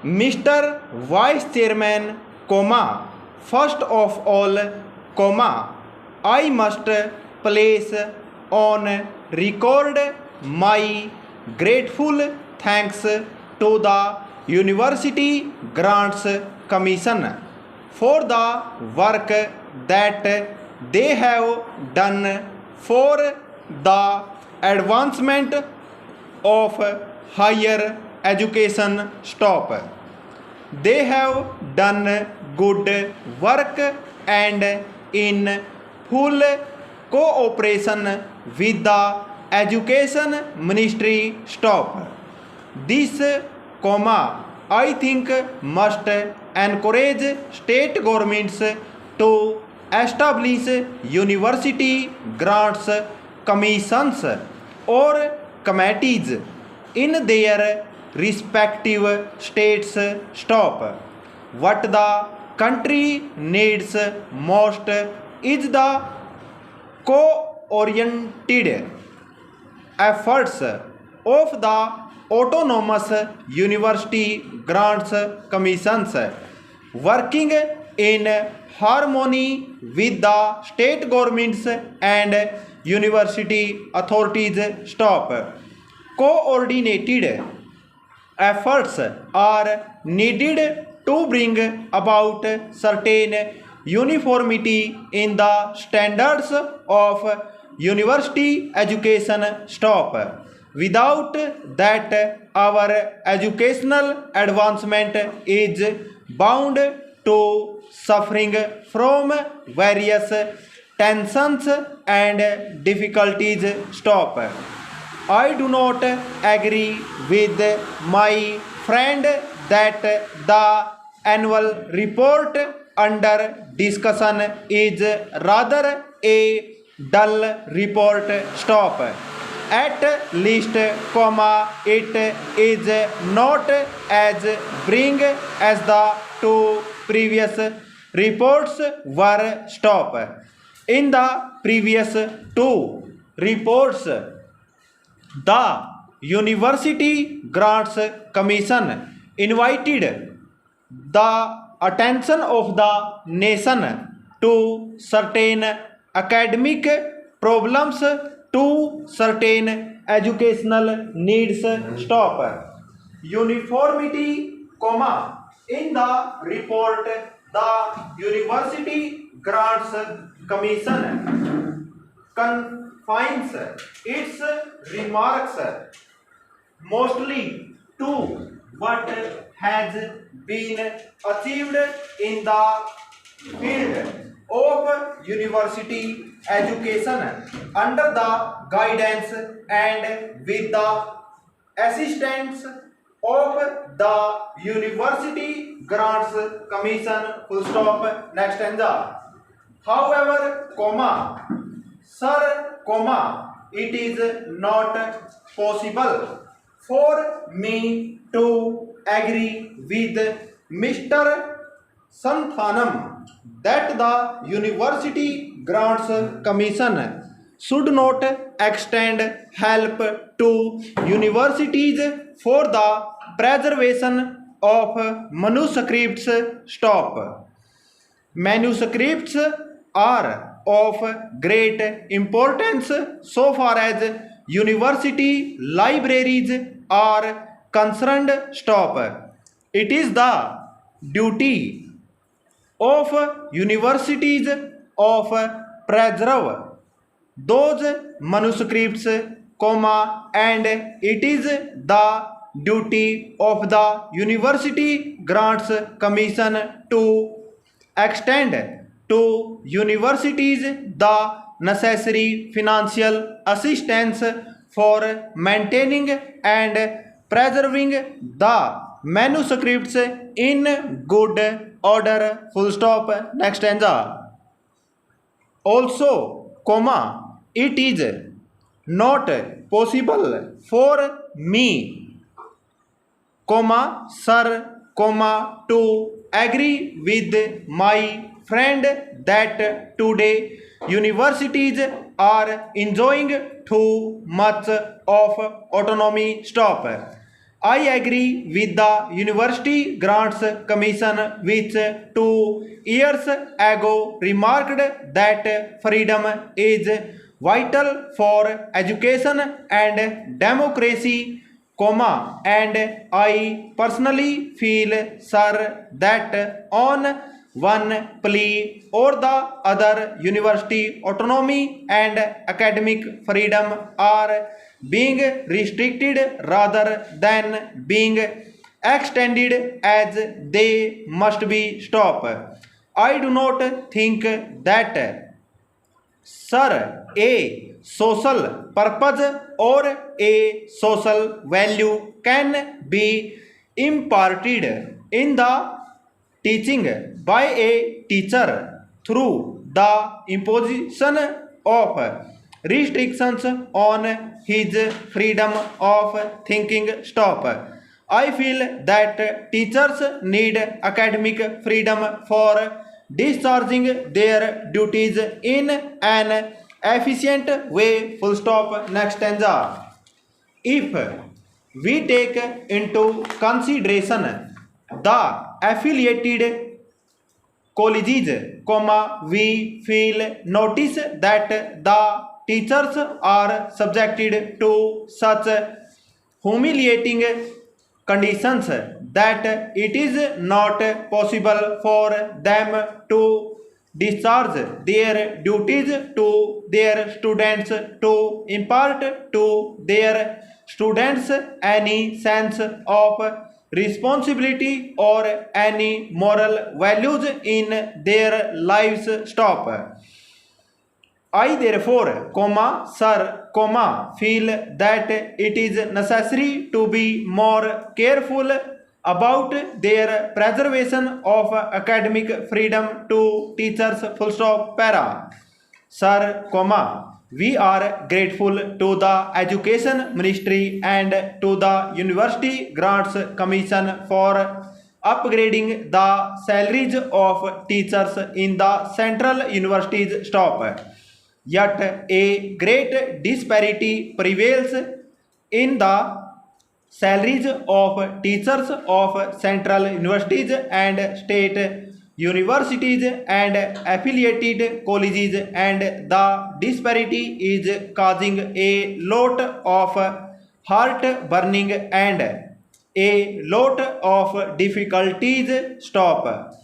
Mr. Vice Chairman, first of all, I must place on record my grateful thanks to the University Grants Commission for the work that they have done for the advancement of higher education stop. They have done good work and in full cooperation with the education ministry stop. This, I think must encourage state governments to establish university grants commissions or committees in their respective states stop. What the country needs most is the co-oriented efforts of the autonomous university grants commissions working in harmony with the state governments and university authorities stop. Coordinated efforts are needed to bring about certain uniformity in the standards of university education stop. Without that, our educational advancement is bound to suffering from various tensions and difficulties stop. I do not agree with my friend that the annual report under discussion is rather a dull report stop. At least, it is not as bring as the two previous reports were stop. In the previous two reports, the University Grants Commission invited the attention of the nation to certain academic problems, to certain educational needs stop. Uniformity, in the report, the University Grants Commission confines its remarks mostly to what has been achieved in the field of university education under the guidance and with the assistance of the University Grants Commission. Full stop. Next stanza. However, sir, it is not possible for me to agree with Mr. Santhanam that the University Grants Commission should not extend help to universities for the preservation of manuscripts stop. Manuscripts are of great importance so far as university libraries are concerned stop. It is the duty of universities of preserve those manuscripts, and it is the duty of the University Grants Commission to extend to universities the necessary financial assistance for maintaining and preserving the manuscripts in good order. Full stop. Next stanza. Also, it is not possible for me, sir, to agree with my friend that today universities are enjoying too much of autonomy stop. I agree with the University Grants Commission, which 2 years ago remarked that freedom is vital for education and democracy, and I personally feel, sir, that on one plea or the other, university autonomy and academic freedom are being restricted rather than being extended, as they must be stopped. I do not think that, sir, a social purpose or a social value can be imparted in the teaching by a teacher through the imposition of restrictions on his freedom of thinking. Stop. I feel that teachers need academic freedom for discharging their duties in an efficient way. Full stop. Next stanza. If we take into consideration the affiliated colleges, we feel notice that the teachers are subjected to such humiliating conditions that it is not possible for them to discharge their duties to their students, to impart to their students any sense of responsibility or any moral values in their lives. Stop. I therefore, sir, feel that it is necessary to be more careful about their preservation of academic freedom to teachers. Full stop. Para. Sir, we are grateful to the Education Ministry and to the University Grants Commission for upgrading the salaries of teachers in the central universities. Stop. Yet a great disparity prevails in the salaries of teachers of central universities and state universities and affiliated colleges, and the disparity is causing a lot of heartburning and a lot of difficulties. Stop.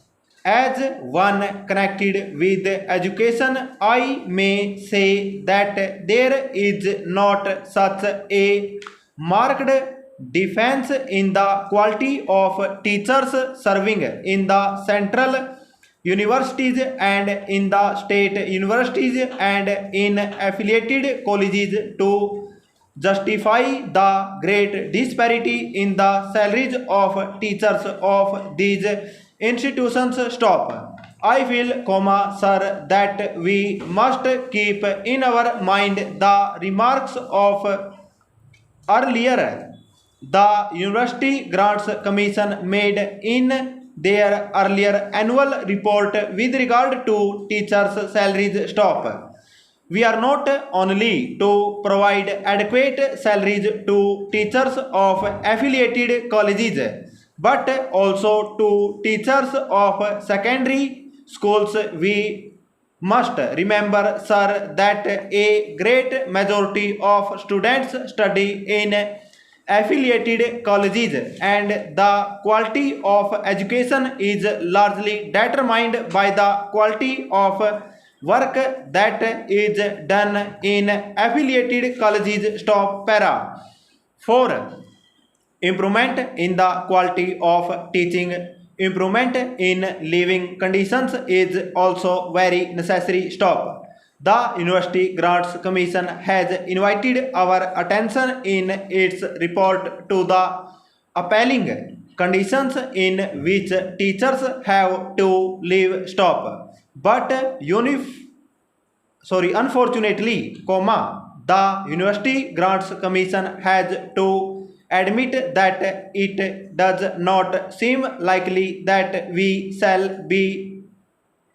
As one connected with education, I may say that there is not such a marked difference in the quality of teachers serving in the central universities and in the state universities and in affiliated colleges to justify the great disparity in the salaries of teachers of these institutions. Stop. I feel, sir, that we must keep in our mind the remarks of earlier the University Grants Commission made in their earlier annual report with regard to teachers' salaries. Stop. We are not only to provide adequate salaries to teachers of affiliated colleges, but also to teachers of secondary schools. We must remember, sir, that a great majority of students study in affiliated colleges, and the quality of education is largely determined by the quality of work that is done in affiliated colleges. Stop. Para. 4. Improvement in the quality of teaching. Improvement in living conditions is also very necessary. Stop. The University Grants Commission has invited our attention in its report to the appalling conditions in which teachers have to live. Stop. But unfortunately, the University Grants Commission has to admit that it does not seem likely that we shall be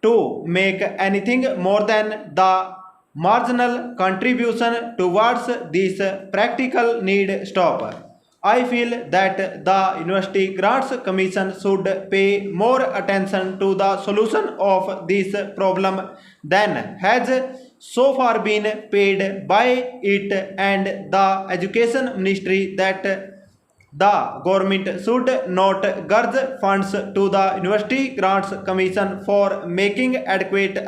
to make anything more than the marginal contribution towards this practical need. Stop. I feel that the University Grants Commission should pay more attention to the solution of this problem than has so far been paid by it, and the Education Ministry that the government should not gurge funds to the University Grants Commission for making adequate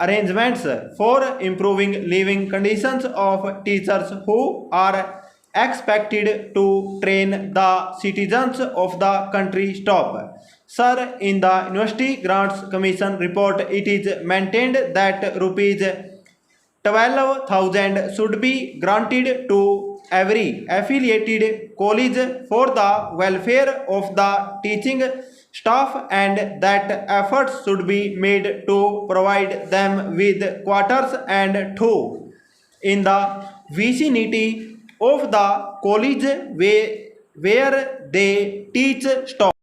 arrangements for improving living conditions of teachers who are expected to train the citizens of the country. Stop. Sir, in the University Grants Commission report, it is maintained that rupees 12,000 should be granted to every affiliated college for the welfare of the teaching staff, and that efforts should be made to provide them with quarters and two in the vicinity of the college where they teach. Stop.